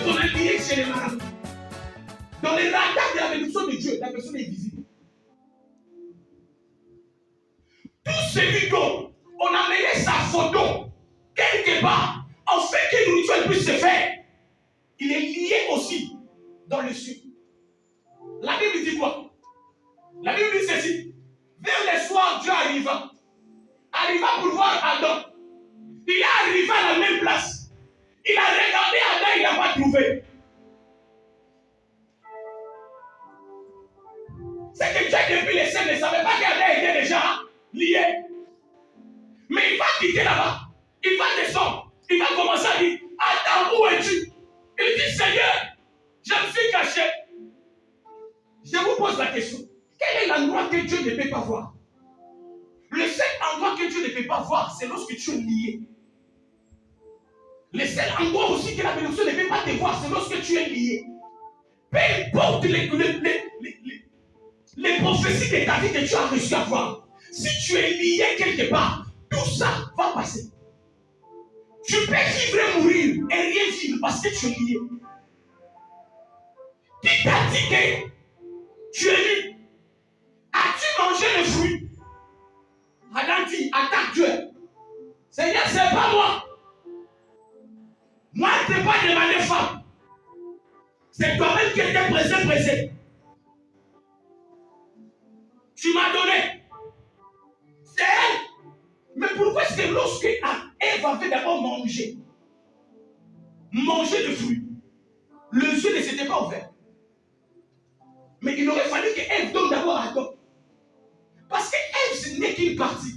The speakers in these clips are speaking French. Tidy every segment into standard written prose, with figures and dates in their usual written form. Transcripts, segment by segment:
on a lié chez les marabouts. Dans les radars de la bénédiction de Dieu, la personne est visible. Tout celui dont on a mené sa photo quelque part, en fait que nourriture elle puisse se faire, il est lié aussi dans le ciel. La Bible dit quoi? La Bible dit ceci. Vers le soir, Dieu arriva pour voir Adam. Il est arrivé à la même place. Il a regardé Adam, il n'a pas trouvé. C'est que Dieu, depuis les scènes, ne savait pas qu'Adam était déjà lié. Mais il va quitter là-bas. Il va descendre. Il va commencer à dire, Adam, où es-tu? Il dit, Seigneur, je me suis caché. Je vous pose la question. Quel est l'endroit que Dieu ne peut pas voir? Le seul endroit que Dieu ne peut pas voir, c'est lorsque tu es lié. Le seul endroit aussi que la bénédiction ne peut pas te voir, c'est lorsque tu es lié. Peu importe les prophéties de ta vie que tu as reçues à voir. Si tu es lié quelque part, tout ça va passer. Tu peux vivre et mourir et rien vivre parce que tu es lié. Qui t'a dit que tu es lié? As-tu mangé le fruit? Adam dit, attaque Dieu. Seigneur, c'est pas moi. Moi, je ne t'ai pas demandé femme. C'est toi-même qui étais pressé. Tu m'as donné. C'est elle. Mais pourquoi est-ce que lorsque Ève avait d'abord mangé le fruit, le yeux ne s'était pas ouvert? Mais il aurait fallu que Ève donne d'abord à Adam. Parce que Ève, ce n'est qu'une partie.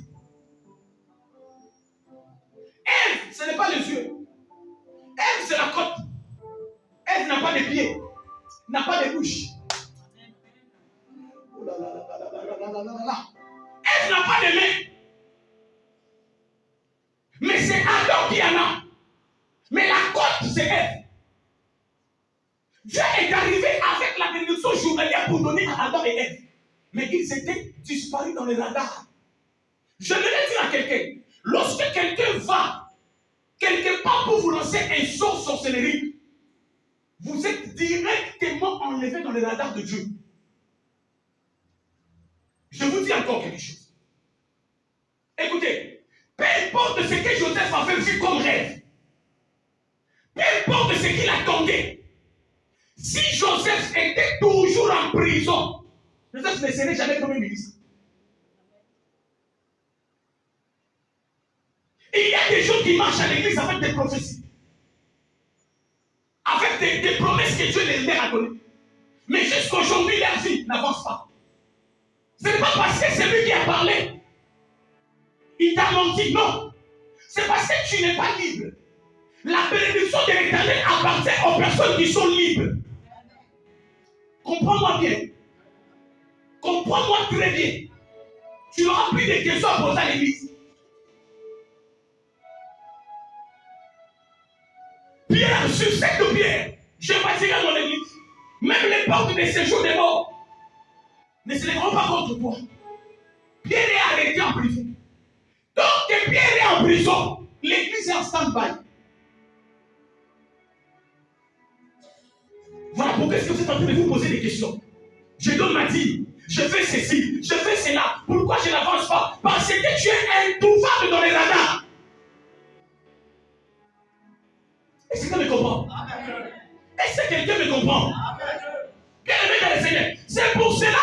Ève, ce n'est pas les yeux. Ève, c'est la côte. Ève n'a pas de pieds, n'a pas de bouche. Oh là là là là là là là là là. Ève n'a pas de mains. Mais c'est Adam qui en a. Mais la côte, c'est Ève. Dieu est arrivé avec la bénédiction journalière pour donner à Adam et Ève. Mais ils étaient disparus dans les radars. Je voulais dire à quelqu'un, lorsque quelqu'un va quelque part pour vous lancer un sort sorcellerie, vous êtes directement enlevé dans les radars de Dieu. Je vous dis encore quelque chose. Écoutez, peu importe ce que Joseph avait vu comme rêve, peu importe ce qu'il attendait, si Joseph était toujours en prison, Joseph ne serait jamais premier ministre. Il y a des gens qui marchent à l'église avec des prophéties, avec des promesses que Dieu leur a données. Mais jusqu'aujourd'hui, leur vie n'avance pas. Ce n'est pas parce que c'est lui qui a parlé. Il t'a menti, non. C'est parce que tu n'es pas libre. La bénédiction de l'Éternel appartient aux personnes qui sont libres. Comprends-moi bien. Comprends-moi très bien. Tu n'auras plus de questions à poser à l'église. Pierre, sur cette pierre, je bâtirai mon église. Même les portes de séjour des morts ne se lèveront pas contre toi. Pierre est arrêté en prison. Donc que Pierre est en prison, l'église est en stand-by. Voilà pourquoi est-ce que vous êtes en train de vous poser des questions. Je donne ma dîme, je fais ceci, je fais cela. Pourquoi je n'avance pas? Parce que tu es introuvable dans les radars. Est-ce que quelqu'un me comprend? Est-ce que quelqu'un me comprend? Bien aimé dans le Seigneur. C'est pour cela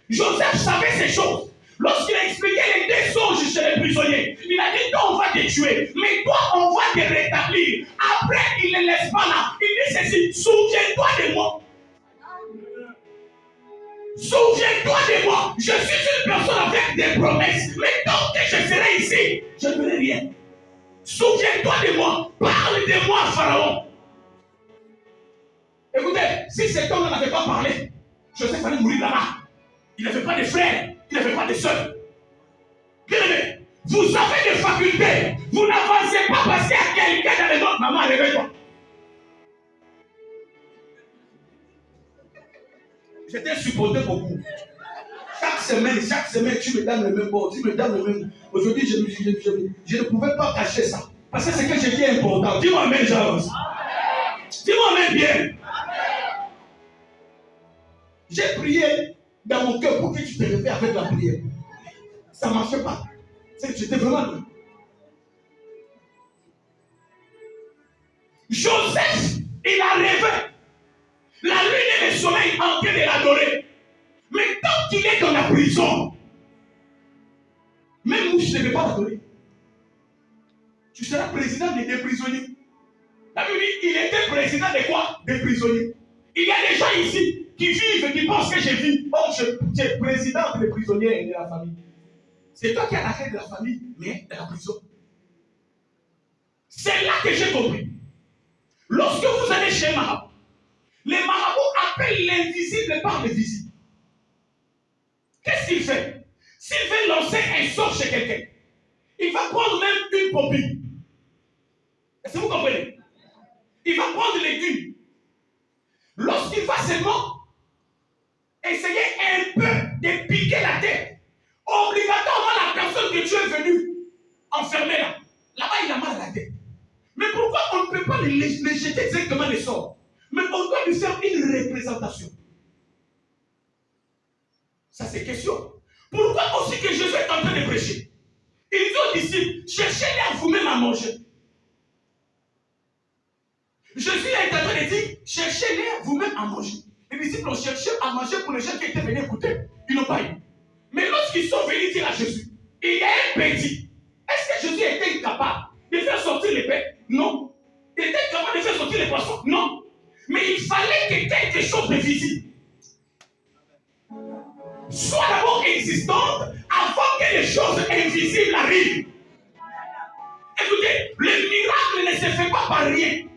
Joseph savait ces choses. Lorsqu'il a expliqué les deux songes chez les prisonniers, il a dit, toi on va te tuer, mais toi on va te rétablir. Après, il ne laisse pas là. Il dit ceci, souviens-toi de moi. Souviens-toi de moi. Je suis une personne avec des promesses, mais tant que je serai ici, je ne ferai rien. Souviens-toi de moi. Parle de moi, Pharaon. Écoutez, si cet homme n'avait pas parlé, Joseph allait mourir là-bas. Il n'avait pas de frères, il n'avait pas de sœurs. Bien aimé, vous avez des facultés. Vous n'avancez pas parce qu'il y a quelqu'un dans les autres. Maman, réveille-toi. J'étais supporté beaucoup. Chaque semaine, tu me donnes le même mot, tu me donnes le même. Aujourd'hui, je ne pouvais pas cacher ça. Parce que c'est que je dis important. Dis-moi, amen, j'avance. Dis-moi, amen. Amen bien. J'ai prié dans mon cœur pour que tu te réveilles avec la prière. Ça ne marchait pas. J'étais vraiment loin. Joseph, il a rêvé. La lune et le soleil en train de l'adorer. Mais tant qu'il est dans la prison, même mouche ne veut pas l'adorer. Tu seras président des prisonniers. La Bible dit, il était président de quoi? Des prisonniers. Il y a des gens ici qui vivent et qui pensent que je vis. Oh, je suis président des prisonniers et de la famille. C'est toi qui as la tête de la famille, mais de la prison. C'est là que j'ai compris. Lorsque vous allez chez Marabout, les marabouts appellent l'invisible par le visible. Qu'est-ce qu'il fait? S'il veut lancer un sort chez quelqu'un, il va prendre même une popine. Est-ce que vous comprenez? Il va prendre l'écume. Lorsqu'il va seulement essayer un peu de piquer la tête, obligatoirement la personne que tu es venu enfermer là, là-bas il a mal à la tête. Mais pourquoi on ne peut pas les jeter directement les sorts? Mais on doit lui faire une représentation. Ça c'est question. Pourquoi aussi que Jésus est en train de prêcher? Il dit aux disciples, cherchez-les vous-même à manger. Jésus est en train de dire, cherchez-les vous-même à manger. Les disciples ont cherché à manger pour les gens qui étaient venus écouter. Ils n'ont pas eu. Mais lorsqu'ils sont venus dire à Jésus, il y a un petit. Est-ce que Jésus était incapable de faire sortir les pains? Non. Il était incapable de faire sortir les poissons? Non. Mais il fallait que quelque chose de visible soit d'abord existante avant que les choses invisibles arrivent. Écoutez, le miracle ne se fait pas par rien.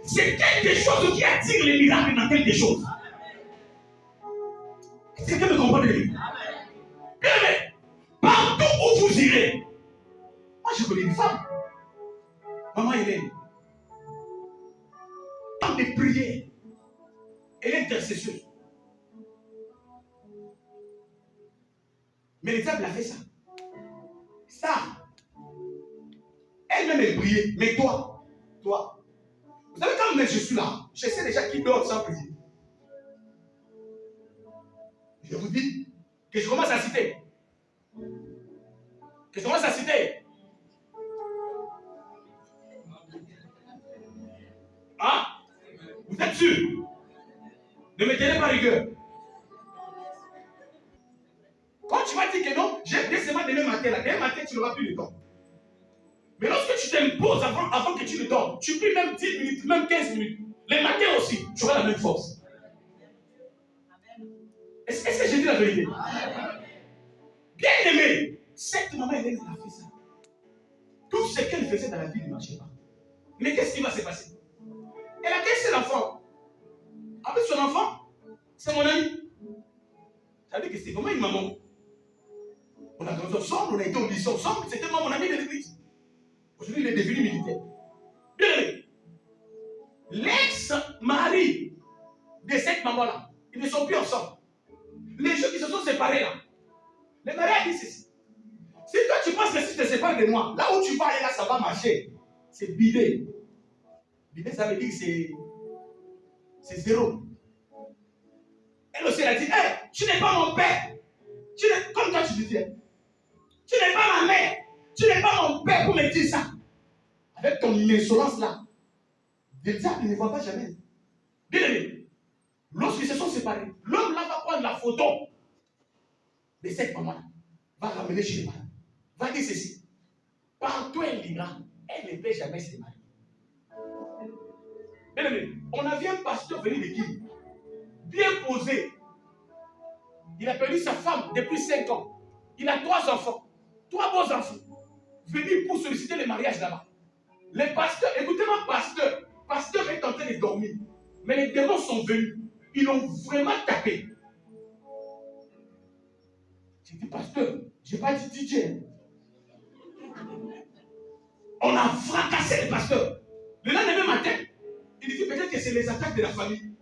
C'est quelque chose qui attire les miracles dans quelque chose. Est-ce que quelqu'un me comprend? Bien, partout où vous irez, moi je connais une femme, maman Hélène, tant de prières, elle est intercesseuse. Mais le diable a fait ça. Ça, elle-même est priée. Mais toi, vous savez quand même je suis là, je sais déjà qui dort sans prier. Je vous dis que je commence à citer. Que je commence à citer. Hein? Vous êtes sûr? Ne me tenez pas rigueur. Quand tu vas dire que non, j'ai des semaines demain matin, là, demain matin, tu n'auras plus le temps. Mais lorsque tu t'imposes avant que tu ne dormes, tu pries même 10 minutes, même 15 minutes. Les matins aussi, tu auras la même force. Est-ce que j'ai dit la vérité? Bien aimé, cette maman, elle a fait ça. Tout ce qu'elle faisait dans la vie ne marchait pas. Mais qu'est-ce qui va se passer? Elle a qu'un seul enfant. Avec son enfant, c'est mon ami. Ça veut dire que c'est vraiment une maman. On a grandi ensemble, on a été au lycée ensemble, c'était mon ami de l'église. Aujourd'hui, il est devenu militaire. Bien aimé. L'ex-mari de cette maman-là, ils ne sont plus ensemble. Les gens qui se sont séparés là, le mari a dit ceci. Si toi tu penses que si tu te sépares de moi, là où tu vas aller là, ça va marcher. C'est bidé. Bidé, ça veut dire que c'est zéro. Elle aussi, elle a dit, hey, tu n'es pas mon père. Comme toi tu disais. Tu n'es pas ma mère. Tu n'es pas mon père pour me dire ça. Avec ton insolence là. Le diable ne voit pas jamais. Bien aimé. Lorsqu'ils se sont séparés, l'homme là va prendre la photo de cette maman-là. Va ramener chez le mari. Va dire ceci. Partout elle ira, elle ne peut jamais se marier. Bien aimé, on a vu un pasteur venir de qui? Bien posé. Il a perdu sa femme depuis 5 ans. Il a 3 enfants. 3 beaux enfants. Venu pour solliciter le mariage là-bas. Les pasteurs, écoutez-moi, pasteur est en train de dormir. Mais les démons sont venus. Ils l'ont vraiment tapé. J'ai dit, pasteur, je n'ai pas dit DJ. On a fracassé le pasteur. Le lendemain matin, il dit peut-être que c'est les attaques de la famille.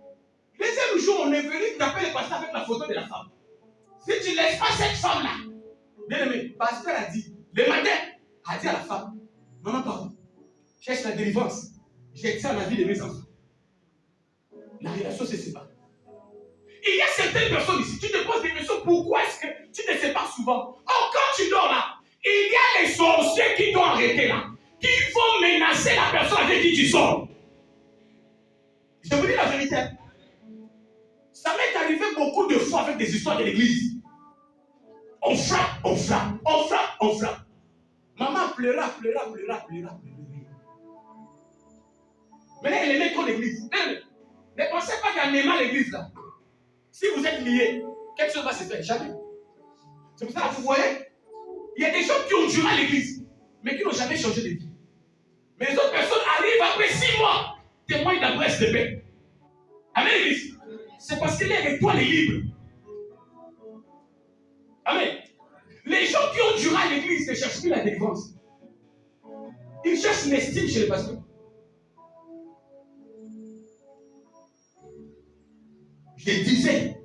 Le deuxième jour, on est venu taper le pasteur avec la photo de la femme. Si tu ne laisses pas cette femme-là, bien aimé, le pasteur a dit, le matin, a dit à la femme, maman, pardon, cherche la délivrance. J'ai ça à la vie de mes enfants. se séparent. Il y a certaines personnes ici, tu te poses des questions, pourquoi est-ce que tu te sépares souvent? Or, quand tu dors là, il y a les sorciers qui t'ont arrêté là, qui vont menacer la personne avec qui tu sors. Je vous dis la vérité. Ça m'est arrivé beaucoup de fois avec des histoires de l'église. On frappe, on frappe, on frappe, on frappe. Maman pleura. Maintenant, elle aimait trop l'église. Ne pensez pas qu'elle aimait l'église là. Si vous êtes liés, quelque chose va se faire. Jamais. C'est pour ça que vous voyez, il y a des gens qui ont duré à l'église, mais qui n'ont jamais changé de vie. Mais les autres personnes arrivent après 6 mois, témoignent de la presse de paix. Amen, l'église. C'est parce que l'étoile est libre. Amen. Les gens qui ont duré à l'église ne cherchent plus la délivrance. Ils cherchent l'estime chez les pasteurs. Je disais,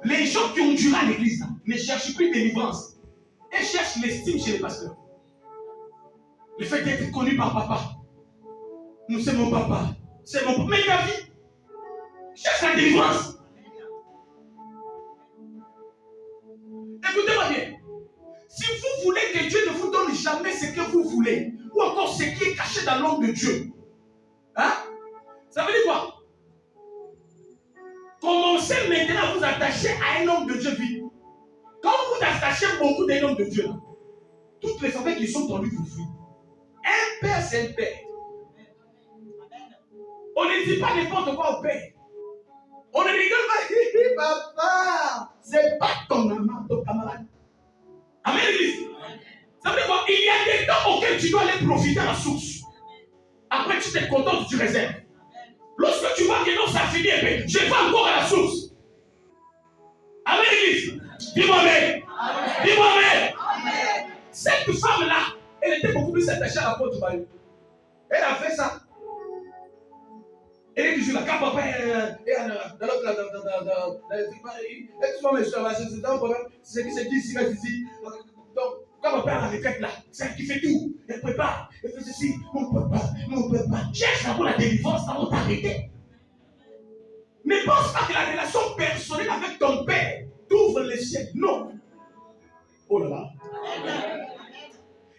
les gens qui ont duré à l'église ne cherchent plus de délivrance. Ils cherchent l'estime chez les pasteurs. Le fait d'être connu par papa. Nous, c'est mon papa. C'est mon papa. Mais la vie cherche la délivrance. Écoutez-moi bien. Si vous voulez que Dieu ne vous donne jamais ce que vous voulez, ou encore ce qui est caché dans l'homme de Dieu, hein? Ça veut dire quoi? Commencez maintenant à vous attacher à un homme de Dieu vivant. Quand vous vous attachez beaucoup d'un homme de Dieu, là, toutes les familles qui sont en lui vous fuient. Un père, c'est un père. On ne dit pas n'importe quoi au père. On ne rigole pas. Papa, c'est pas ton amant, ton camarade. Amen, l'église. Ça veut dire quoi? Il y a des temps auxquels tu dois aller profiter à la source. Après, tu te contentes, tu réserves. Lorsque tu vois que non, ça finit, je vais encore à la source. Amen, l'église. Dis-moi amen. Dis-moi amen. Cette femme-là, elle était beaucoup plus attachée à la porte du mari. Elle a fait ça. Elle est toujours là. Quand papa est dans l'autre, c'est qui c'est qui ici, ici. Donc, quand papa est à la retraite là, c'est elle qui fait tout. Elle prépare. Elle fait ceci. Mon papa. Cherche d'abord la délivrance avant de t'arrêter. Ne pense pas que la relation personnelle avec ton père t'ouvre les cieux. Non. Oh là là.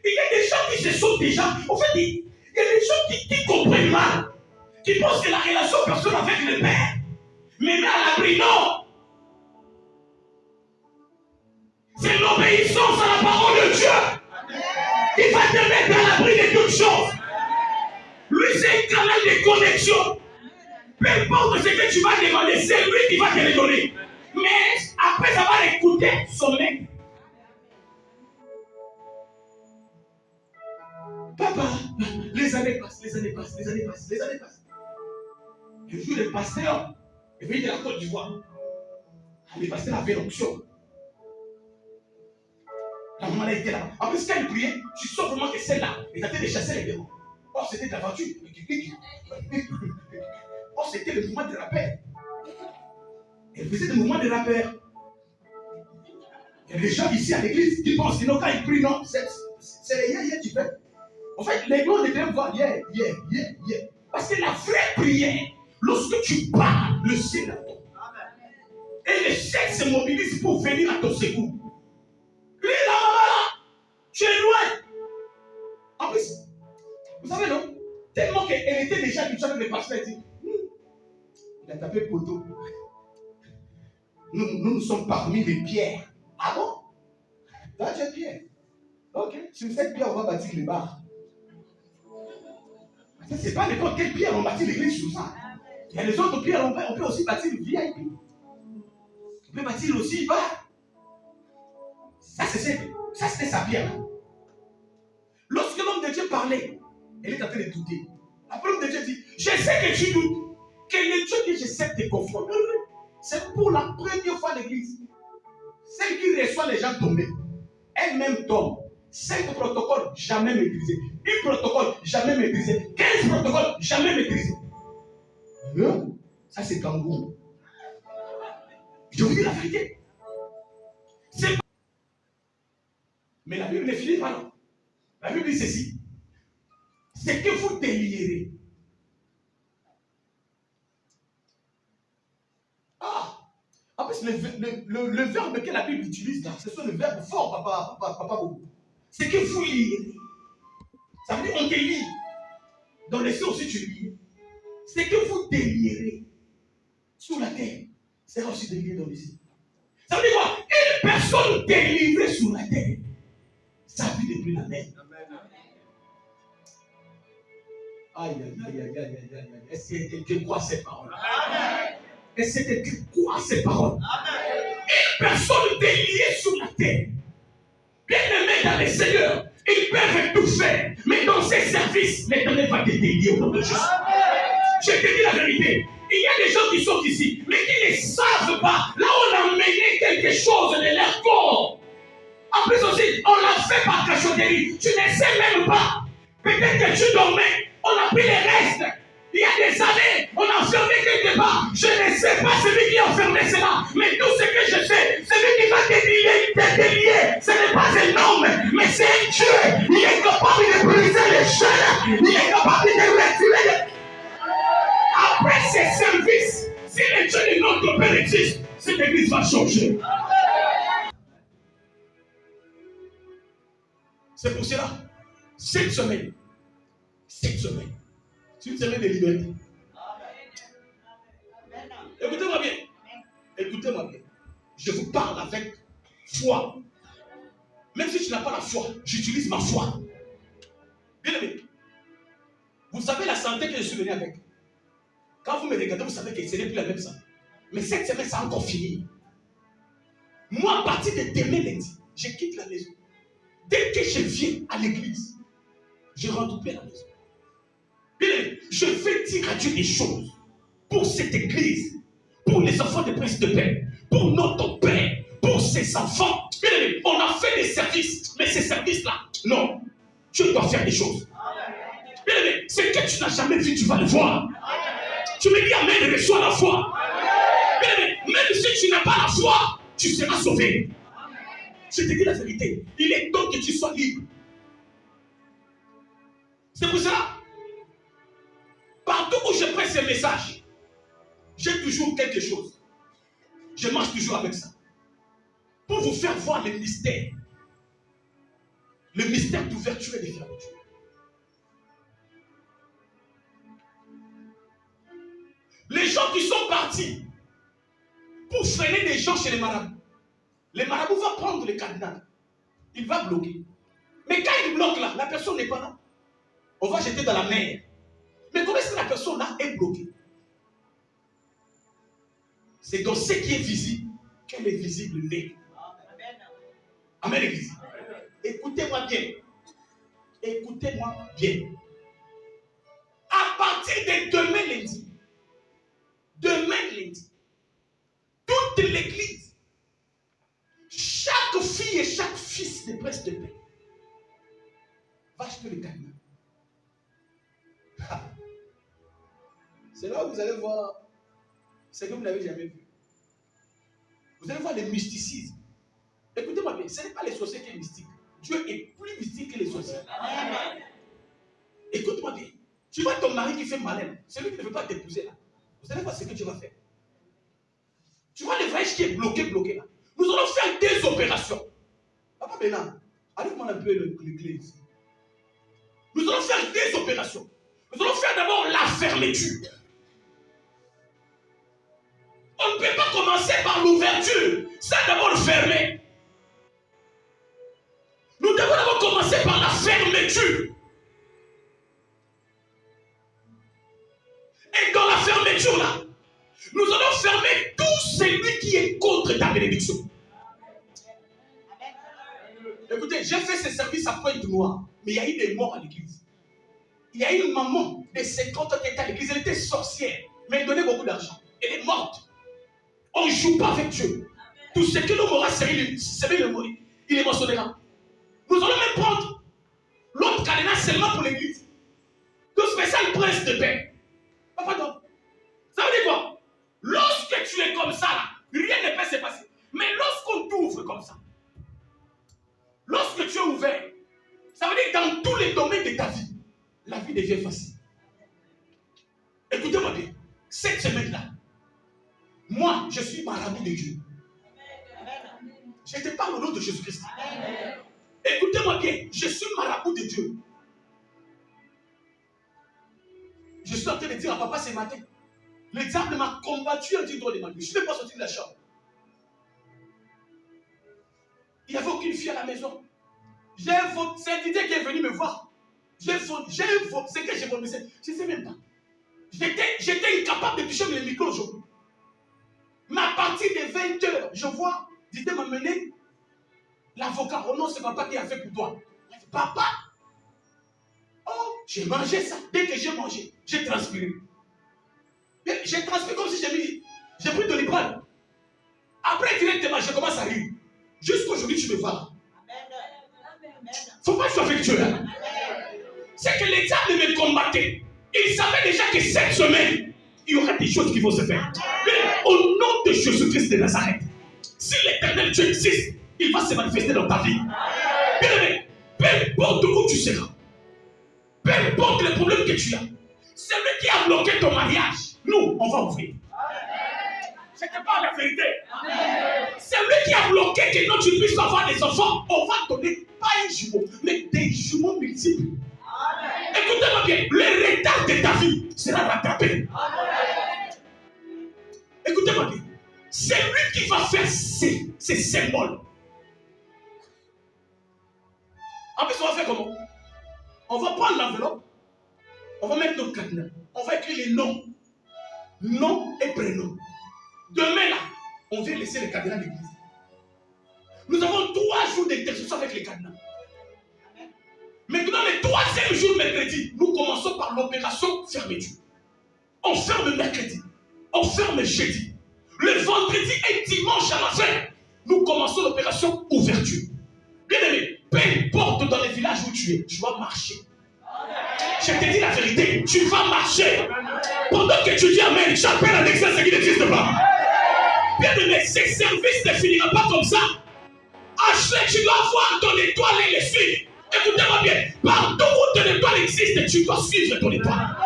Il y a des gens qui se sont déjà. En fait, il y a des gens qui comprennent mal. Qui pensent que la relation personnelle avec le père me met à l'abri. Non. C'est l'obéissance à la parole de Dieu qui va te mettre à l'abri de toutes choses. Lui, c'est un canal de connexion. Peu importe ce que tu vas demander, c'est lui qui va te le donner. Mais après avoir écouté son maître. Papa, les années passent. Un jour, le pasteur est venu de la Côte d'Ivoire. Le pasteur avait l'onction. La maman était là. En plus, quand il priait, tu sens vraiment que celle-là est en train de chasser les démons. Or, c'était de l'aventure. Or, c'était le mouvement de rappel. Elle faisait des mouvements de rappel. Il y a des gens ici à l'église qui pensent que non, quand ils prient, non, c'est les hier tu fais. En fait, les gens devaient voir hier. Parce que la vraie prière, lorsque tu parles, le ciel attend. Et le ciel se mobilise pour venir à ton secours. Lui, là, maman, là, tu es loin. En plus, vous savez, non? Tellement qu'elle était déjà habituée avec le pasteur, elle dit, il a tapé poteau. Nous sommes parmi les pierres. Ah bon? Là, tu es pierre. Ok. Sur cette pierre, on va bâtir les bars. Ça, c'est pas n'importe quelle pierre, on bâtit l'église sur ça. Il y a les autres pierres, on peut aussi bâtir le VIP. On peut bâtir aussi bar. Ça, c'était sa pierre. Lorsque l'homme de Dieu parlait, elle est en train de douter. Après, l'homme de Dieu dit, je sais que tu doutes. Que le Dieu que je sais te confronte. C'est pour la première fois l'église. Celle qui reçoit les gens tombés. Elle-même tombe. 5 protocoles jamais maîtrisés. 1 protocole jamais maîtrisé. 15 protocoles jamais maîtrisés. Ça, c'est kangourou. Je vous dis la vérité. Mais la Bible ne finit pas là. La Bible dit ceci. C'est que vous délirez. plus, le verbe que la Bible utilise là, ce sont le verbe fort, papa Bobo. C'est que vous liez. Ça veut dire on délie. Dans les cieux aussi tu lies. C'est que vous délierez sur la terre. C'est aussi délié dans les cieux. Ça veut dire quoi? Une personne délivrée sur la terre, sa vie n'est plus la même. Aïe, aïe, aïe, aïe, aïe, aïe, aïe. Est-ce que quelqu'un croit ces paroles? Est-ce que quelqu'un croit ces paroles? Une personne déliée sur la terre, bien aimé dans les seigneurs, ils peuvent tout faire, mais dans ces services, l'Éternel va te délier au nom de Jésus. Je te dis la vérité. Il y a des gens qui sont ici, mais qui ne savent pas. Là, on a mené quelque chose de leur corps. En plus aussi, on l'a fait par cachotterie. Tu ne sais même pas. Peut-être que tu dormais. On a pris les restes. Il y a des années, on a fermé quelque part. Je ne sais pas celui qui a fermé cela. Mais tout ce que je sais, celui qui va te délier, ce n'est pas un homme, mais c'est un Dieu. Il est capable de briser les chaînes. Il est capable de retirer. Après ces services, si le Dieu de notre Père existe, cette église va changer. C'est pour cela, cette semaine, c'est une semaine de liberté. Écoutez-moi bien. Écoutez-moi bien. Je vous parle avec foi. Même si tu n'as pas la foi, j'utilise ma foi. Bien aimé. Vous savez la santé que je suis venu avec. Quand vous me regardez, vous savez que ce n'est plus la même santé. Mais cette semaine, ça a encore fini. Moi, à partir de demain lundi, je quitte la maison. Dès que je viens à l'église, je rentre plus à la maison. Bien aimé, je vais dire à Dieu des choses pour cette église, pour les enfants des princes de paix, pour notre Père, pour ses enfants. Bien aimé, on a fait des services, mais ces services-là, non, Dieu doit faire des choses. Bien aimé, ce que tu n'as jamais vu, tu vas le voir. Tu me dis amen, reçois la foi. Bien aimé, même si tu n'as pas la foi, tu seras sauvé. Je te dis la vérité, il est temps que tu sois libre. C'est pour cela, partout où je presse ce message, j'ai toujours quelque chose. Je marche toujours avec ça. Pour vous faire voir le mystère d'ouverture et de fermeture. Les gens qui sont partis pour freiner des gens chez les marabouts, le marabout va prendre le cadenas, il va bloquer. Mais quand il bloque là, la personne n'est pas là. On va jeter dans la mer. Mais comment est-ce que la personne là est bloquée? C'est dans ce qui est visible qu'elle est visible n'est. Amen, l'église. Écoutez-moi bien. Écoutez-moi bien. À partir de demain lundi, toute l'église, chaque fille et chaque fils des princes de paix va acheter le cadenas. C'est là où vous allez voir ce que vous n'avez jamais vu. Vous allez voir le mysticisme. Écoutez-moi bien, ce n'est pas les sorciers qui sont mystiques. Dieu est plus mystique que les sorciers. Écoute-moi bien. Tu vois ton mari qui fait malin, celui qui ne veut pas t'épouser là. Vous allez voir ce que tu vas faire. Tu vois le voyage qui est bloqué là. Nous allons faire des opérations. Papa Bénin, allez-moi un peu l'église. Nous allons faire des opérations. Nous allons faire d'abord la fermeture. On ne peut pas commencer par l'ouverture sans d'abord fermer. Nous devons d'abord commencer par la fermeture. Et dans la fermeture là, nous allons fermer tout celui qui est contre ta bénédiction. Écoutez, j'ai fait ce service à Pointe-Noire, mais il y a eu des morts à l'église. Il y a eu une maman de 50 ans qui était à l'église, elle était sorcière, mais elle donnait beaucoup d'argent. Elle est morte. On ne joue pas avec Dieu. Tout ce que l'homme aura servi, il est mentionnera. Nous allons même prendre l'autre cadenas seulement pour l'église. Tout spécial prince de paix. Papa, donc, ça veut dire quoi? Lorsque tu es comme ça, là, rien ne peut se passer. Mais lorsqu'on t'ouvre comme ça, lorsque tu es ouvert, ça veut dire que dans tous les domaines de ta vie, la vie devient facile. Écoutez-moi bien, cette semaine-là, Moi, je suis marabout de Dieu. Je te parle au nom de Jésus-Christ. Écoutez-moi bien, je suis marabout de Dieu. Je suis en train de dire à papa ce matin, le diable m'a combattu en disant de ma vie. Je ne suis pas sorti de la chambre. Il n'y avait aucune fille à la maison. C'est un Didier qui est venu me voir. C'est que j'ai vomissé. Je ne sais même pas. J'étais incapable de toucher le micro aujourd'hui. Mais à partir de 20h, je vois Didier m'amener l'avocat. Oh non, c'est papa qui a fait pour toi. Papa? Oh, j'ai mangé ça. Dès que j'ai mangé, j'ai transpiré. J'ai transpiré comme si j'ai pris de l'Iprane. Après, directement, je commence à rire. Jusqu'aujourd'hui, tu me vois. Il ne faut pas jouer avec Dieu. Hein? C'est que les diables me combattaient. Ils savaient déjà que cette semaine, il y aura des choses qui vont se faire. Mais au nom de Jésus-Christ de Nazareth, si l'éternel Dieu existe, il va se manifester dans ta vie. Bien aimé, peu importe où tu seras, peu importe les problèmes que tu as, celui qui a bloqué ton mariage, nous, on va ouvrir. Je te parle la vérité. Celui qui a bloqué que non, tu puisses avoir des enfants, on va donner pas un jumeau, mais des jumeaux multiples. Écoutez-moi bien, le retard de ta vie sera rattrapé. Écoutez-moi bien, c'est lui qui va faire ces symboles. En plus, on va faire comment? On va prendre l'enveloppe, on va mettre notre cadenas, on va écrire les noms, nom et prénom. Demain là, on vient laisser les cadenas de l'église. Nous avons 3 jours d'intercession avec les cadenas. Maintenant, le 3e jour, mercredi, nous commençons par l'opération fermeture. On ferme mercredi, on ferme jeudi. Le vendredi et dimanche à la fin, nous commençons l'opération ouverture. Bien aimé, peu importe dans les villages où tu es, tu vas marcher. Je te dis la vérité, tu vas marcher. Pendant que tu dis Amen, j'appelle à l'exercice ce qui n'existe pas. Bien aimé, ces services ne finira pas comme ça. Ashley, tu dois voir ton étoile et les suivre. Écoutez-moi bien, partout où ton étoile existe, tu dois suivre ton étoile.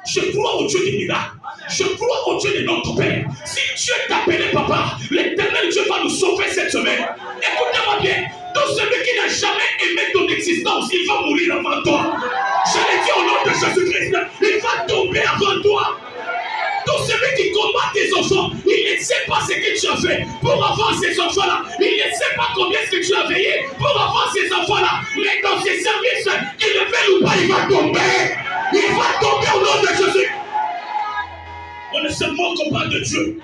Je crois au Dieu des miracles. Je crois au Dieu de notre Père. Si Dieu t'a appelé, papa, l'éternel Dieu va nous sauver cette semaine. Écoutez-moi bien, tout celui qui n'a jamais aimé ton existence, il va mourir avant toi. Je l'ai dit au nom de Jésus-Christ, il va tomber avant toi. Tout celui qui combat tes enfants, il ne sait pas ce que tu as fait pour avoir ces enfants-là. Il ne sait pas combien est-ce que tu as veillé pour avoir ces enfants-là. Mais dans ces services, qu'il le fait ou pas, il va tomber. Il va tomber au nom de Jésus. On ne se moque pas de Dieu.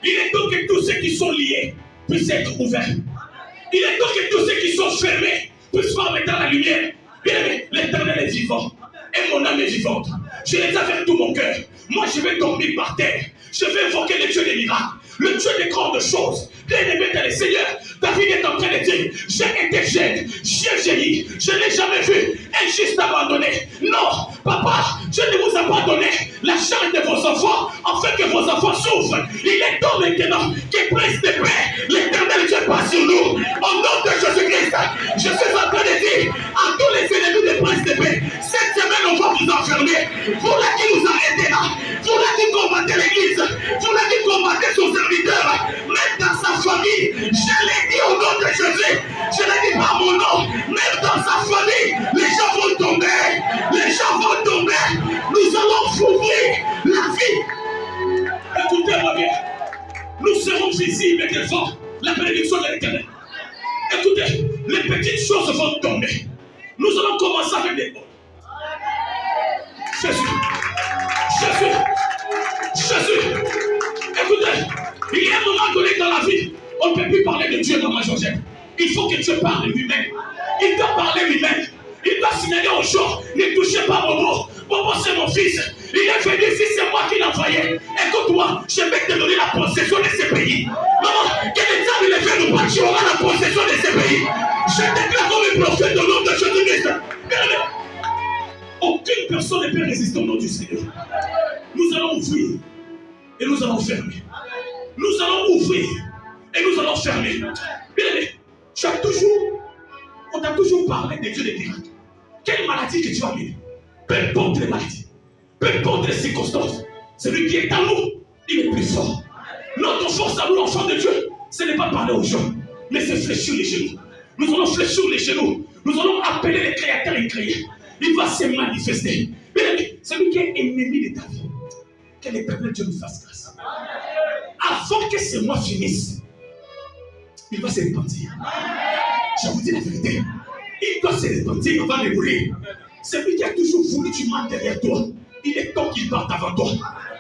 Il est temps que tous ceux qui sont liés puissent être ouverts. Il est temps que tous ceux qui sont fermés puissent voir maintenant la lumière. Bien aimé, l'éternel est vivant. Et mon âme est vivante. Je l'ai dit avec tout mon cœur. Moi, je vais tomber par terre. Je vais invoquer le Dieu des miracles. Le Dieu des grandes choses. Bien aimé dans le Seigneur. David est en train de dire, j'ai été jeune, j'ai vieilli, je n'ai jamais vu un juste abandonné. Non, papa, Dieu ne vous a pas donné la charge de vos enfants afin que vos enfants souffrent. Il est temps maintenant que Prince de paix, l'éternel Dieu passe sur nous. Au nom de Jésus-Christ, je suis en train de dire à tous les ennemis de Prince de paix, cette semaine on va vous enfermer. Vous là qui nous arrêtez là, vous là qui combattez l'église, vous là qui combattez son serviteur, même dans sa famille, je l'ai dit au nom de Jésus, je l'ai dit par mon nom, même dans sa famille, les gens vont tomber, les gens vont tomber, nous allons fournir la vie. Écoutez-moi bien, nous serons visibles devant la bénédiction de l'Éternel. Écoutez, les petites choses vont tomber. Nous allons commencer avec des mots. Jésus, Jésus, Jésus. Écoutez, il y a un moment donné dans la vie, on ne peut plus parler de Dieu, maman Joseph. Il faut que Dieu parle lui-même. Il doit parler lui-même. Il doit signaler aux gens, ne touchez pas Bobo. Bobo c'est mon fils. Il est venu ici, c'est moi qui l'ai envoyé. Écoute-moi, je vais te donner la possession de ces pays. Maman, que les diables ne viennent pas, tu auras la possession de ces pays. Je déclare comme un prophète au nom de Jésus-Christ. Aucune personne ne peut résister au nom du Seigneur. Nous allons ouvrir et nous allons fermer. Nous allons ouvrir et nous allons fermer. Bien aimé, on t'a toujours parlé des dieux des miracles. Quelle maladie que tu as mis? Peu importe les maladies, peu importe les circonstances, Celui qui est en nous, il est plus fort. Notre force à nous, enfants de Dieu, ce n'est pas parler aux gens, mais c'est fléchir les genoux. Nous allons fléchir les genoux. Nous allons appeler les créateurs et créer. Il va se manifester. Bien aimé, celui qui est ennemi de ta vie, que l'Éternel Dieu nous fasse grâce. Avant que ce mois finisse, il va se repentir. Je vous dis la vérité. Il doit se repentir avant de mourir. Celui qui a toujours voulu du mal derrière toi, il est temps qu'il parte avant toi.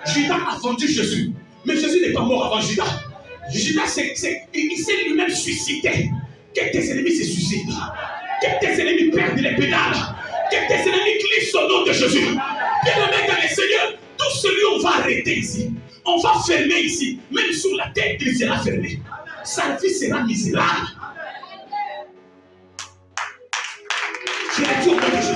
Judas a vendu Jésus. Mais Jésus n'est pas mort avant Judas. Judas, il s'est lui-même suicidé. Que tes ennemis se suicident. Que tes ennemis perdent les pédales. Que tes ennemis glissent au nom de Jésus. Bien-aimé dans le Seigneur, tout celui on va arrêter ici. On va fermer ici. Même sur la tête, il sera fermé. Sa vie sera misérable. Je l'ai dit au nom de Jésus.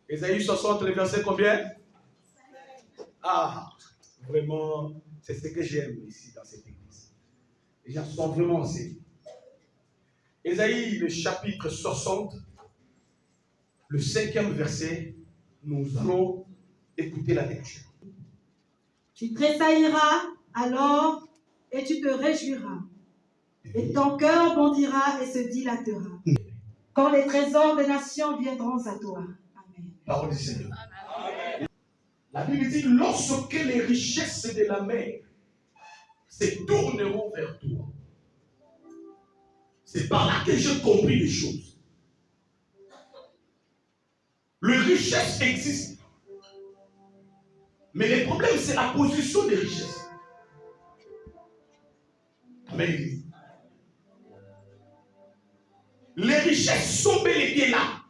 Ésaïe 60, le verset combien? Ah, vraiment, c'est ce que j'aime ici dans cette église. Les gens sont vraiment enseignés. Ésaïe, le chapitre 60, le 5e verset, nous allons écouter la lecture. Tu tressailliras alors et tu te réjouiras. Et ton cœur bondira et se dilatera. Quand les trésors des nations viendront à toi. Amen. Parole du Seigneur. La Bible dit, lorsque les richesses de la mer se tourneront vers toi. C'est par là que j'ai compris les choses. Les richesses existent. Mais le problème, c'est la position des richesses. Amen. Les richesses sont bel et bien là.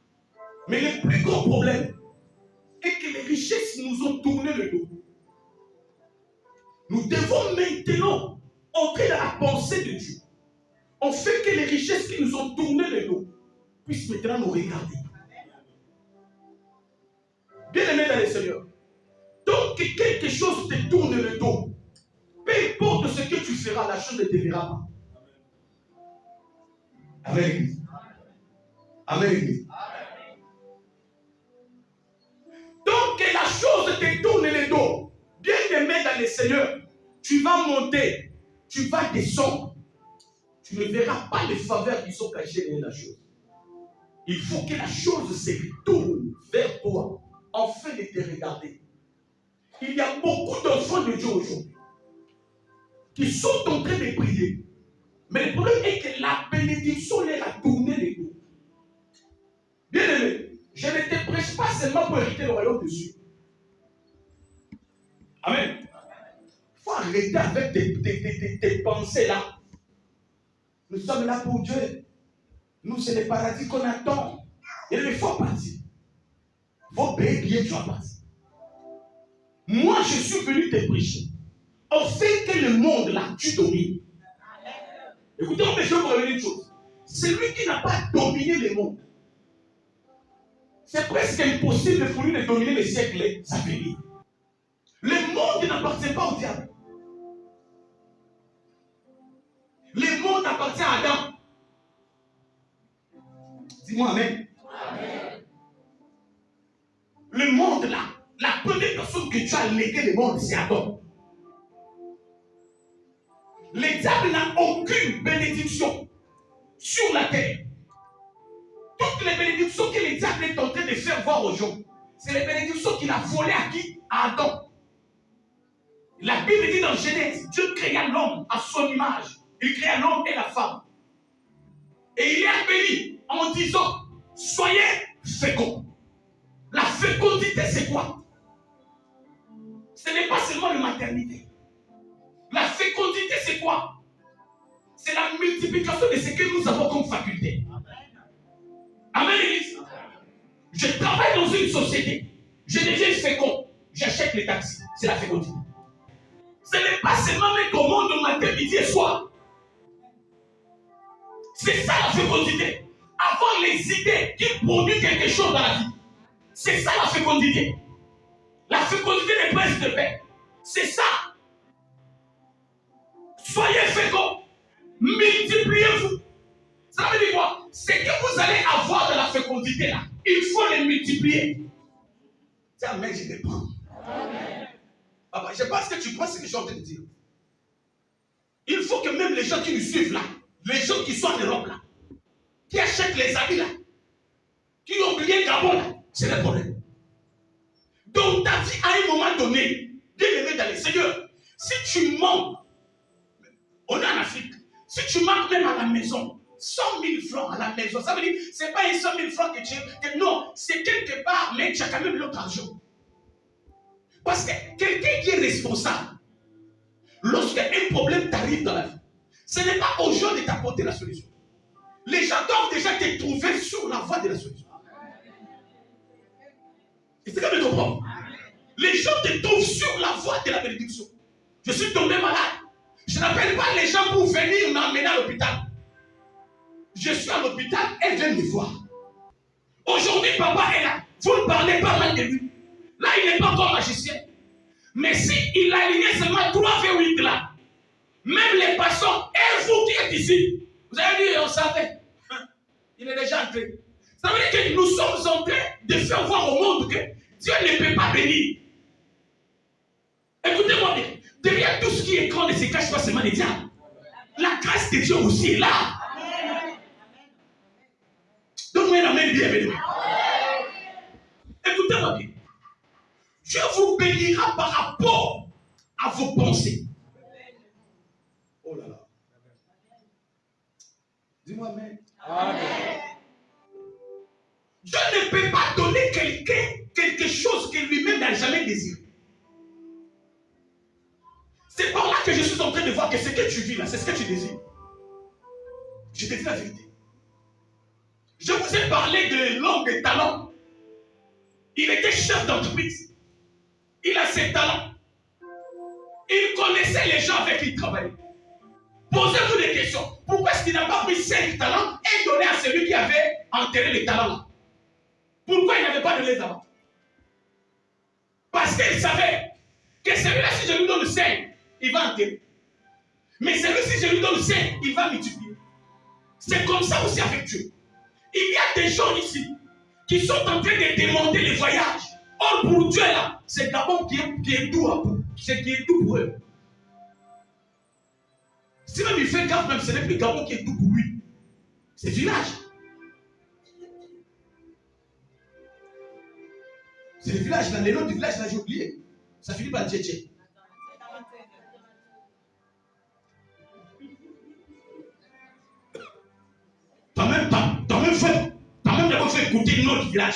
Mais le plus gros problème est que les richesses nous ont tourné le dos. Nous devons maintenant entrer dans la pensée de Dieu. On fait que les richesses qui nous ont tourné le dos puissent maintenant nous regarder. Bien aimé dans le Seigneur, tant que quelque chose te tourne le dos, peu importe ce que tu feras, la chose ne te verra pas. Amen. Amen. Donc que la chose te tourne le dos, bien aimé dans le Seigneur, tu vas monter, tu vas descendre. Tu ne verras pas les faveurs qui sont cachées derrière la chose. Il faut que la chose se retourne vers toi, afin de te regarder. Il y a beaucoup d'enfants de Dieu aujourd'hui qui sont en train de prier. Mais le problème est que la bénédiction leur a tourné les dos. Bien aimé, je ne te prêche pas seulement pour hériter le royaume de Dieu. Amen. Il faut arrêter avec tes pensées là. Nous sommes là pour Dieu. Nous, c'est le paradis qu'on attend. Il ne faut partir. Il faut payer bien, tu vas partir. Moi, je suis venu te prêcher. On fait que le monde là, tu domines. Écoutez, je vais vous révéler une chose. Celui qui n'a pas dominé le monde, c'est presque impossible pour lui de dominer les siècles à venir. Le monde n'appartient pas au diable. Le monde appartient à Adam. Dis-moi amen. Amen. Le monde là, la première personne que tu as légué le monde, c'est Adam. Le diable n'a aucune bénédiction sur la terre. Toutes les bénédictions que le diable est en train de faire voir aux gens, c'est les bénédictions qu'il a volées à qui? À Adam. La Bible dit dans Genèse, Dieu créa l'homme à son image. Il créa l'homme et la femme. Et il est béni en disant, soyez féconds. La fécondité, c'est quoi? Ce n'est pas seulement la maternité. La fécondité, c'est quoi? C'est la multiplication de ce que nous avons comme faculté. Amen, Église. Je travaille dans une société. Je deviens fécond. J'achète les taxis. C'est la fécondité. Ce n'est pas seulement mettre au monde matin, midi et soir. C'est ça la fécondité. Avoir les idées qui produisent quelque chose dans la vie. C'est ça la fécondité. La fécondité des princes de paix. C'est ça. Soyez féconds. Multipliez-vous. Ça veut dire quoi? Ce que vous allez avoir de la fécondité là, il faut les multiplier. Tiens, mais je dépends. Papa, je pense que tu crois ce que je suis en train de dire. Il faut que même les gens qui nous suivent là, les gens qui sont en Europe là, qui achètent les habits là, qui ont oublié Gabon là, c'est le problème. Donc ta vie à un moment donné, bien aimé dans les Seigneur, si tu manques, on est en Afrique, si tu manques même à la maison, 100 000 francs à la maison, ça veut dire, c'est pas un 100 000 francs que tu as, non, c'est quelque part, mais tu as quand même l'autre argent. Parce que quelqu'un qui est responsable, lorsqu'un problème t'arrive dans la vie, ce n'est pas aux gens de t'apporter la solution. Les gens doivent déjà te trouver sur la voie de la solution. Et c'est comme je comprends. Les gens te trouvent sur la voie de la bénédiction. Je suis tombé malade. Je n'appelle pas les gens pour venir m'emmener à l'hôpital. Je suis à l'hôpital, elle vient me voir. Aujourd'hui, papa est là. Vous ne parlez pas mal de lui. Là, il n'est pas encore magicien. Mais s'il a aligné seulement 3 V8 là, même les pasteurs, et vous qui êtes ici, vous avez dit, on savait. Il est déjà entré. Ça veut dire que nous sommes en train de faire voir au monde que Dieu ne peut pas bénir. Écoutez-moi bien. Derrière tout ce qui est grand ne se cache pas seulement les diables. La grâce de Dieu aussi est là. Donc, un amen bien béni. Écoutez-moi bien. Dieu vous bénira par rapport à vos pensées. Oh là là. Dis-moi amen. Amen. Dieu ne peut pas donner quelqu'un quelque chose que lui-même n'a jamais désiré. C'est par là que je suis en train de voir que ce que tu vis là, c'est ce que tu désires. Je te dis la vérité. Je vous ai parlé de l'homme de talent. Il était chef d'entreprise. Il a ses talents. Il connaissait les gens avec qui il travaillait. Posez-vous des questions. Pourquoi est-ce qu'il n'a pas pris 5 talents et donné à celui qui avait enterré les talents là? Pourquoi il n'avait pas donné les talents? Parce qu'il savait que celui-là, si je lui donne 5, il va enterrer. Mais celui-ci, si je lui donne 5, il va multiplier. C'est comme ça aussi avec Dieu. Il y a des gens ici qui sont en train de demander les voyages. Or, pour Dieu, là, c'est d'abord qui est doux à vous. C'est qui est doux pour eux. Si même il fait gaffe, même ce n'est plus Gabon qui est doux pour lui. C'est village. C'est le village, dans les noms du village, là, j'ai oublié. Ça finit par Tchétché. T'as même d'abord fait écouter le nom du village.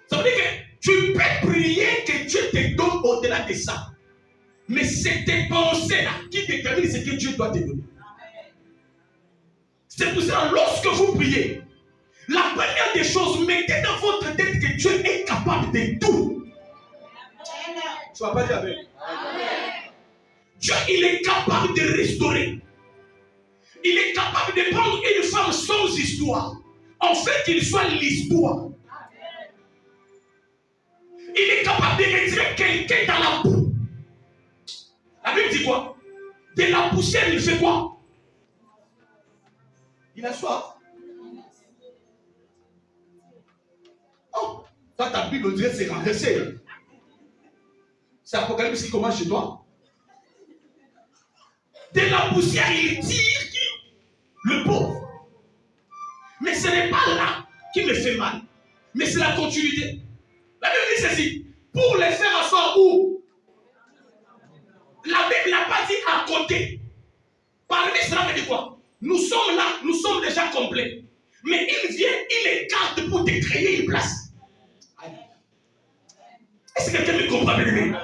Ça veut dire que tu peux prier que Dieu te donne au-delà de ça. Mais c'est tes pensées-là qui déterminent ce que Dieu doit te donner. C'est pour ça, lorsque vous priez, la première des choses, mettez dans votre tête que Dieu est capable de tout. Tu vas pas dire amen. Dieu, il est capable de restaurer. Il est capable de prendre une femme sans histoire. En fait, qu'il soit l'histoire. Il est capable de retirer quelqu'un dans la boue. La Bible dit quoi? De la poussière, il fait quoi? Il a soif. Oh, toi, ta Bible, on dirait c'est renversé. C'est Apocalypse qui commence chez toi. De la poussière, il tire qui? Le pauvre. Mais ce n'est pas là qui me fait mal. Mais c'est la continuité. La Bible dit ceci. Pour les faire asseoir où? La Bible n'a pas dit à côté. Parmi cela, veut dire quoi? Nous sommes là, nous sommes déjà complets. Mais il vient, il écarte pour te créer une place. Est-ce que quelqu'un me comprend bien?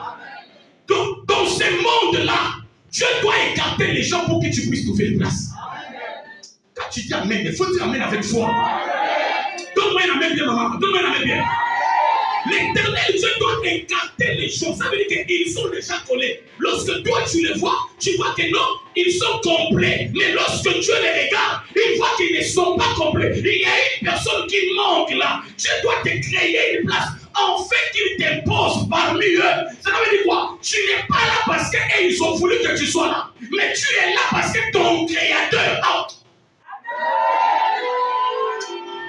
Donc, dans ce monde-là, Dieu doit écarter les gens pour que tu puisses trouver une place. Quand tu dis amen, il faut dire amen avec foi. Donne-moi un amen bien, maman. Donne-moi un amen bien. L'éternel Dieu doit écarter les choses. Ça veut dire qu'ils sont déjà collés. Lorsque toi tu les vois que non, ils sont complets. Mais lorsque Dieu les regarde, il voit qu'ils ne sont pas complets. Il y a une personne qui manque là. Dieu doit te créer une place en fait qu'ils t'imposent parmi eux. Ça veut dire quoi? Tu n'es pas là parce qu'ils ont voulu que tu sois là. Mais tu es là parce que ton Créateur a...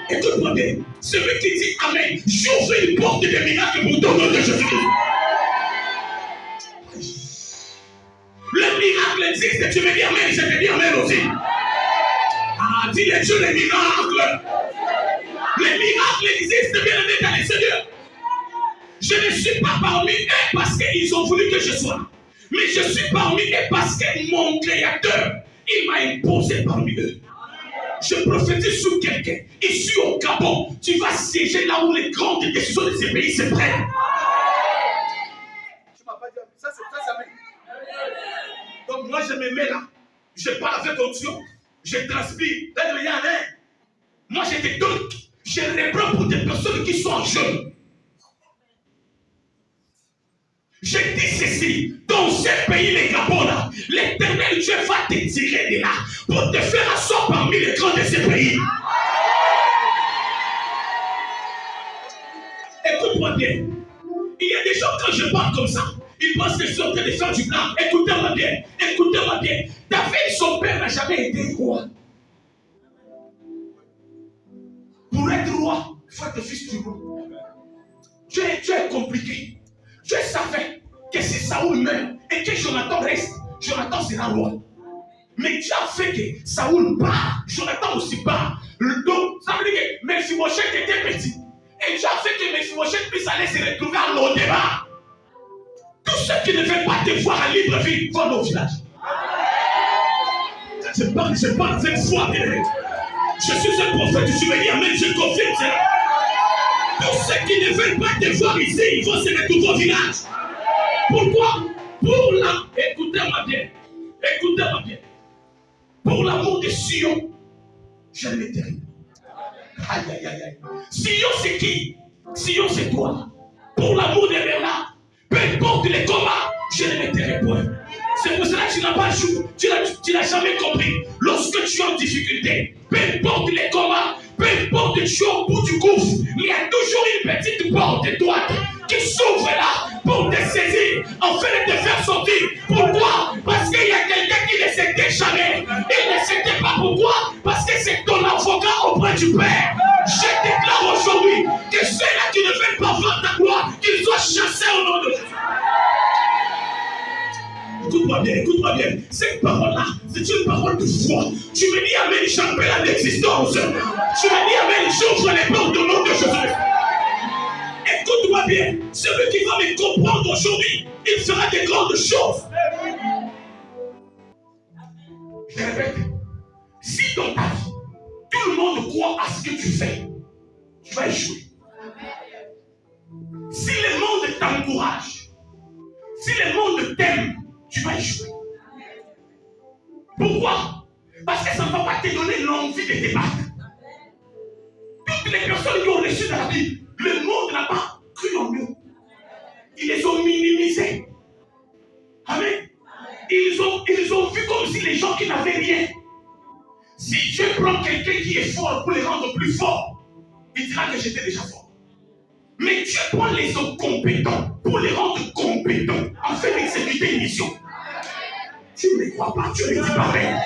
Écoute-moi bien. Celui qui dit Amen, j'ouvre une porte de miracles pour ton nom de Jésus-Christ. Le miracle existe. Tu me dis Amen, je te dis Amen aussi. Ah, dis les Dieu, les miracles. Les miracles existent, bien aimé dans les Seigneurs. Je ne suis pas parmi eux parce qu'ils ont voulu que je sois. Mais je suis parmi eux parce que mon Créateur, il m'a imposé parmi eux. Je prophétise sur quelqu'un. Ici au Gabon, tu vas siéger là où les grandes décisions de ces pays se prennent. Tu m'as pas dit ça, c'est ça. Donc moi je me mets là. Je parle avec onction. Je transpire. Là, il y a un air. Moi je te donne. Je reprends pour des personnes qui sont en jeu. Je dis ceci, dans ce pays, les Gabon là, l'Éternel Dieu va te tirer de là pour te faire asseoir parmi les grands de ce pays. Écoute-moi bien. Il y a des gens, quand je parle comme ça, ils pensent que je suis en train de faire du blanc. Écoutez-moi bien. Écoutez-moi bien. David, son père n'a jamais été roi. Pour être roi, il faut être fils du roi. Dieu est compliqué. Dieu savait que si Saoul meurt et que Jonathan reste, Jonathan sera roi. Mais Dieu a fait que Saoul part, Jonathan aussi part. Donc, ça veut dire que Mephibosheth était petit. Et Dieu a fait que Mephibosheth puisse aller se retrouver à Lodébar. Tous ceux qui ne veulent pas te voir à Libreville vont au village. Je parle avec foi, bien. Je suis un prophète, tu me dis amen, je confirme ça. Tous ceux qui ne veulent pas te voir ici, ils vont se retrouver au village. Pourquoi? Pour la... Écoutez-moi bien. Écoutez-moi bien. Pour l'amour de Sion, je ne m'éteins. Aïe, aïe, aïe, aïe. Sion, c'est qui? Sion, c'est toi. Pour l'amour de Bernard, peu importe les combats, je ne m'éteins point. C'est pour cela que tu n'as pas joué. Tu n'as jamais compris. Lorsque tu es en difficulté, peu importe les combats, peu importe tu es au bout du gouffre, il y a toujours une petite porte droite qui s'ouvre là pour te saisir, afin de te faire sortir. Pourquoi? Parce qu'il y a quelqu'un qui ne s'était jamais. Il ne s'était pas. Pourquoi? Parce que c'est ton avocat auprès du Père. Je déclare aujourd'hui que ceux-là qui ne veulent pas voir ta gloire, qu'ils soient chassés au nom de Jésus. Écoute-moi bien. Cette parole-là, c'est une parole de foi. Tu me dis amen, j'appelle à l'existence. Tu me dis amen, j'ouvre les portes au nom de Jésus. Écoute-moi bien. Celui qui va me comprendre aujourd'hui, il fera des grandes choses. Je répète, si dans ta vie, tout le monde croit à ce que tu fais, tu vas échouer. Si le monde t'encourage, si le monde t'aime, tu vas échouer. Pourquoi? Parce que ça ne va pas te donner l'envie de te battre. Toutes les personnes qui ont reçu dans la Bible, le monde n'a pas cru en eux. Ils les ont minimisés. Amen. Ils ont vu comme si les gens qui n'avaient rien. Si Dieu prend quelqu'un qui est fort pour les rendre plus forts, il dira que j'étais déjà fort. Mais Dieu prend les hommes compétents pour les rendre compétents afin d'exécuter une mission. Tu ne crois pas, tu ne dis pas amen.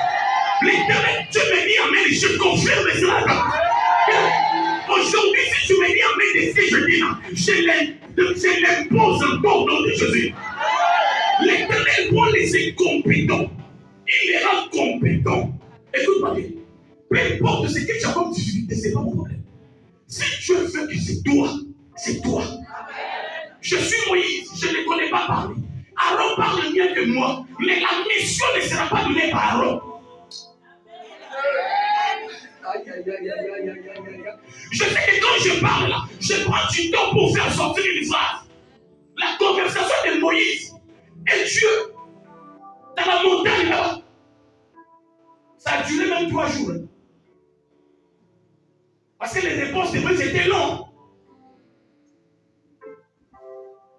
L'Éternel, tu me dis amen et je confirme cela. Aujourd'hui, si tu me dis amen et si je dis non, je l'impose encore au nom de Jésus. L'Éternel prend les incompétents. Il les rend compétents. Écoute-moi bien. Peu importe ce que tu as comme difficulté, ce n'est pas mon problème. Si Dieu veut que c'est toi, c'est toi. Je suis Moïse, je ne connais pas parler. Aaron parle mieux que moi, mais la mission ne sera pas donnée par Aaron. Je sais que quand je parle là, je prends du temps pour faire sortir une phrase. La conversation de Moïse et Dieu dans la montagne là-bas, ça a duré même 3 jours. Parce que les réponses de Moïse étaient longues.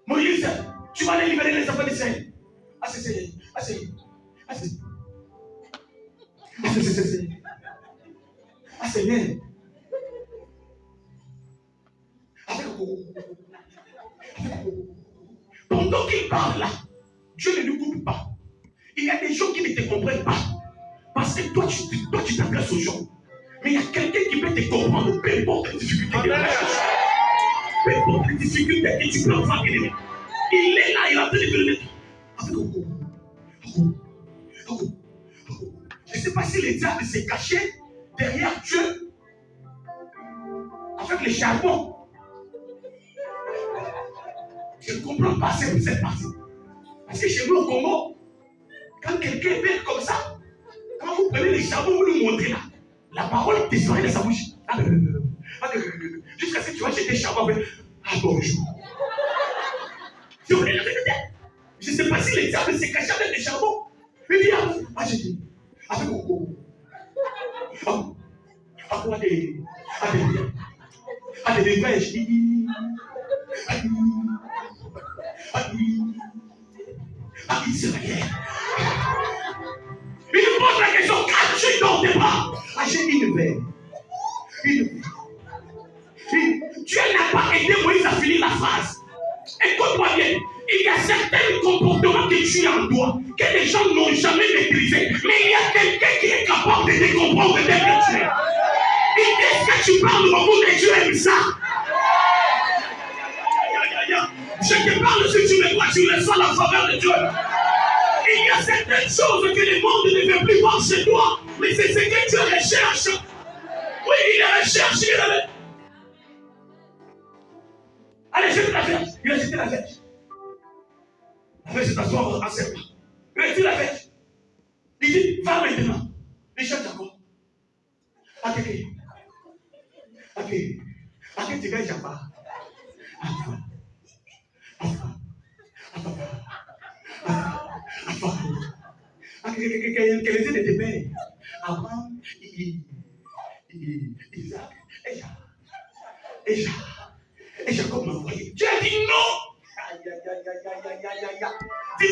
Moïse, tu vas aller libérer les enfants d'Israël. C'est. Pendant qu'il parle là, Dieu ne lui coupe pas. Il y a des gens qui ne te comprennent pas. Parce que toi, tu t'adresses aux gens. Mais il y a quelqu'un qui peut te comprendre, peu importe les difficultés que tu cherches. Peu importe les difficultés que tu peux avoir. Il est là, il a fait le mettre. Je ne sais pas si le diable s'est caché derrière Dieu avec les charbons. Je ne comprends pas cette partie. Parce que chez nous au Congo, quand quelqu'un est comme ça, quand vous prenez les charbons, vous lui montrez là, la parole disparaît de sa bouche. Jusqu'à ce que tu vas jeter le charbon. Ah bonjour. Je voulais la vérité. Je ne sais pas si le diable s'est caché avec les charbons. Il dit, j'ai dit, avec beaucoup. À des vêches. À Israël. Il pose la question, qu'as-tu dans tes bras? J'ai une veille. Dieu n'a pas aidé Moïse à finir la phrase. Écoute-moi bien. Il y a certains comportements que tu as en toi, que les gens n'ont jamais maîtrisés. Mais il y a quelqu'un qui est capable de te comprendre dès que tu es. Il dit que tu parles beaucoup de Dieu aime ça. Je te parle si tu me vois, tu reçois la faveur de Dieu. Il y a certaines choses que le monde ne veut plus voir chez toi. Mais c'est ce que Dieu recherche. Oui, il recherche. Allez, jette la verge. Il a jeté la verge. La verge s'assoit en serpent. Il a jeté la verge. Il dit, va maintenant. Il cherche encore. Akeke, tu gagnes pas. Quel était tes pères? Abraham, Isaac, et Jacob m'a envoyé. Dieu a dit non. Dis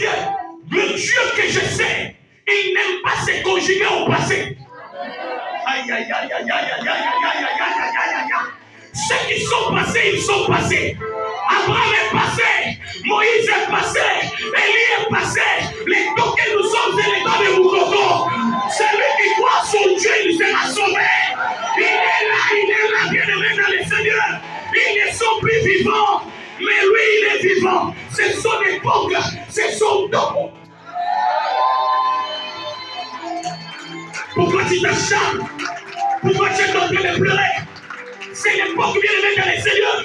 le Dieu que je sais, il n'aime pas se conjuguer au passé. Ceux qui sont passés, ils sont passés. Abraham est passé, Moïse est passé, Élie est passé. Les temps que nous sommes, c'est les temps de Moukoko. Celui qui croit son Dieu, il sera sauvé. Il est là, bien-aimé dans le Seigneur. Ils ne sont plus vivants, mais lui, il est vivant. C'est son époque, c'est son temps. Pourquoi tu t'acharnes? Pourquoi tu es en train de pleurer? C'est l'époque bien-aimée dans le Seigneur.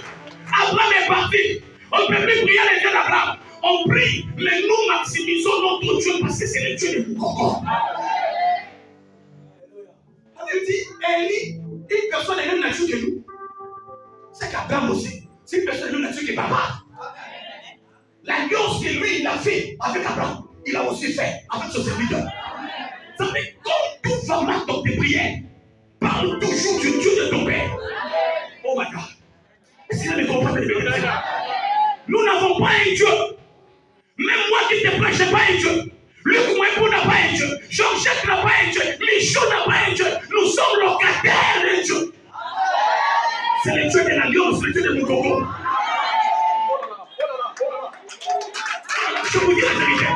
Abraham est parti. On ne peut plus prier les dieux d'Abraham. On prie, mais nous maximisons notre Dieu parce que c'est le Dieu de Moukoko. On dit, Élie, une personne est même nature que nous. C'est qu'Abraham aussi. C'est une personne est même nature que papa. L'alliance que lui, il a fait avec Abraham, il a aussi fait avec son serviteur. Ça fait comme tout format dans tes prières, parle toujours du Dieu de ton Père. Oh my God. Est-ce qu'il ne comprend pas? Nous n'avons pas un Dieu. Même moi qui te prêche, je n'ai pas un Dieu. Luc Mouepou n'a pas un Dieu. Jean-Jacques n'a pas un Dieu. Michaud n'a pas un Dieu. Nous sommes locataires de Dieu. C'est le Dieu de l'alliance, le Dieu de Moukoko. Je vous dis la vérité.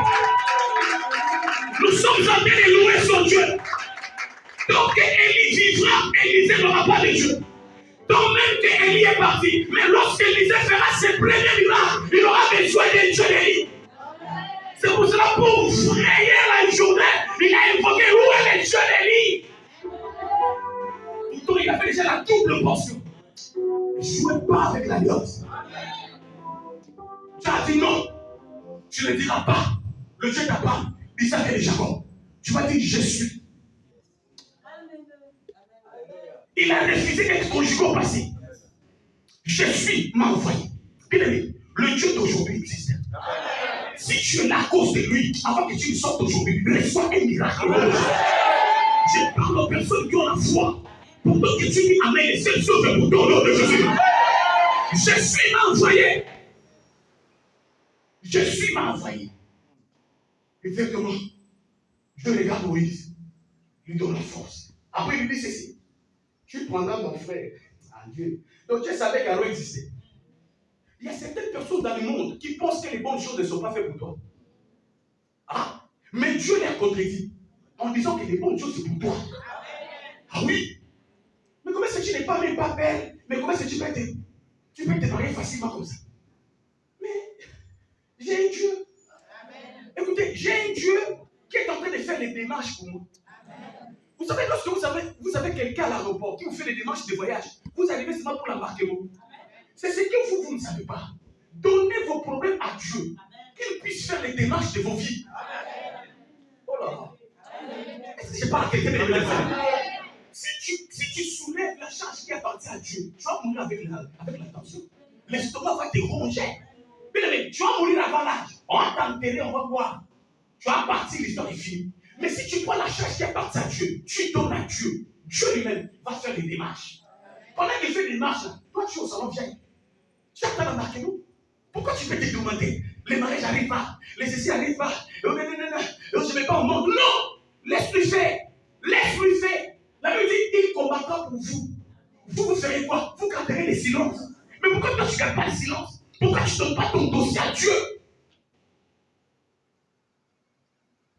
Nous sommes en train de louer son Dieu. Donc Élie vivra, Élisée n'aura pas de Dieu. Donc même que Élie est parti, mais lorsque Élisée fera ses premiers miracles, il aura besoin d'un Dieu d'Élie. C'est pour cela, pour frayer la journée, il a invoqué où est le Dieu d'Élie. Pourtant, il a fait déjà la double portion. Ne jouez pas avec l'alliance. Tu as dit non. Tu ne diras pas le Dieu d'Abraham, d'Isaac et de Jacob. Tu vas dire je suis. Il a refusé d'être conjugué au passé. Je suis m'a envoyé. Bien aimé, le Dieu d'aujourd'hui existe. Si tu es là à cause de lui, avant que tu ne sortes aujourd'hui, reçois un miracle. Je parle aux personnes qui ont la foi. Pourtant que tu dis amen, les seules choses pour ton nom de Jésus. Je suis m'a envoyé. Je suis m'a envoyé. Exactement. Je regarde Moïse, lui donne la force. Après, il lui dit ceci. Tu prendras mon frère à Dieu. Donc Dieu savait qu'Aaron existait. Il y a certaines personnes dans le monde qui pensent que les bonnes choses ne sont pas faites pour toi. Ah, mais Dieu les a contredit en disant que les bonnes choses c'est pour toi. Ah oui. Mais comment est-ce que tu n'es pas même pas belle? Mais comment est-ce que tu peux te marier facilement comme ça? Mais j'ai un Dieu. Écoutez, j'ai un Dieu qui est en train de faire les démarches pour moi. Vous savez, lorsque vous avez quelqu'un à l'aéroport qui vous fait les démarches de voyage, vous arrivez seulement pour l'embarquement. C'est ce que vous ne savez pas. Donnez vos problèmes à Dieu, qu'il puisse faire les démarches de vos vies. Oh là. Est-ce que je parle à quelqu'un de la si tu soulèves la charge qui appartient à Dieu, tu vas mourir avec la tension. L'estomac va te ronger. Mais tu vas mourir avant l'âge. On va t'enterrer, on va voir. Tu vas partir, l'histoire est finie. Mais si tu prends la charge qui appartient à Dieu, tu donnes à Dieu. Dieu lui-même va faire les démarches. Pendant qu'il fait les démarches, toi tu es au salon, viens. Tu attends l'embarquement. Pourquoi tu peux te demander? Les mariages n'arrivent pas, les ceci n'arrivent pas. Je ne mets pas au monde. Non! Laisse-lui faire. Laisse-lui faire. La Bible dit, il combattra pour vous. Vous ferez quoi? Vous garderez le silence. Mais pourquoi toi tu ne gardes pas le silence? Pourquoi tu ne donnes pas ton dossier à Dieu?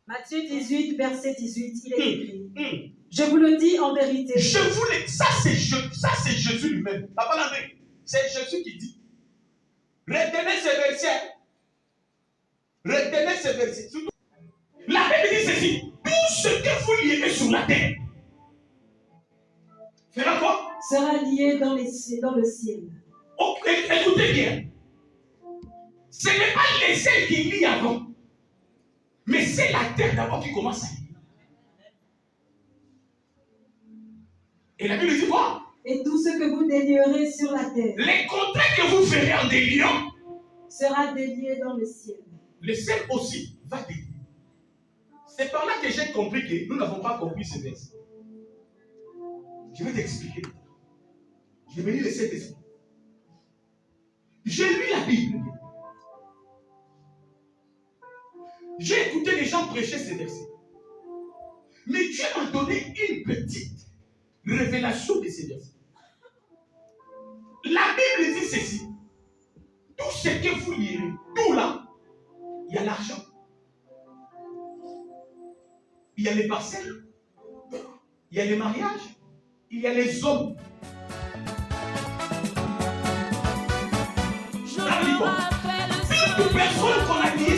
Matthieu 18, verset 18, il est écrit. Je vous le dis en vérité. Ça c'est Jésus lui-même. Papa Landry, c'est Jésus qui dit. Retenez ce verset. Retenez ce verset. La Bible dit ceci. Tout ce que vous lierez sur la terre fera quoi? Sera lié dans le ciel. Oh, écoutez bien. Ce n'est pas les ciels qui lient avant. Mais c'est la terre d'abord qui commence à lier. Et la Bible dit quoi? Et tout ce que vous délierez sur la terre. Les contrats que vous ferez en déliant sera délié dans le ciel. Le ciel aussi va délier. C'est par là que j'ai compris que nous n'avons pas compris ce verset. Je vais t'expliquer. Je vais lire le Saint-Esprit. J'ai lu la Bible. J'ai écouté les gens prêcher ces versets. Mais Dieu m'a donné une petite révélation de ces versets. La Bible dit ceci. Tout ce que vous lirez, tout là, il y a l'argent. Il y a les parcelles. Il y a les mariages. Il y a les hommes. Plus de personnes qu'on a liées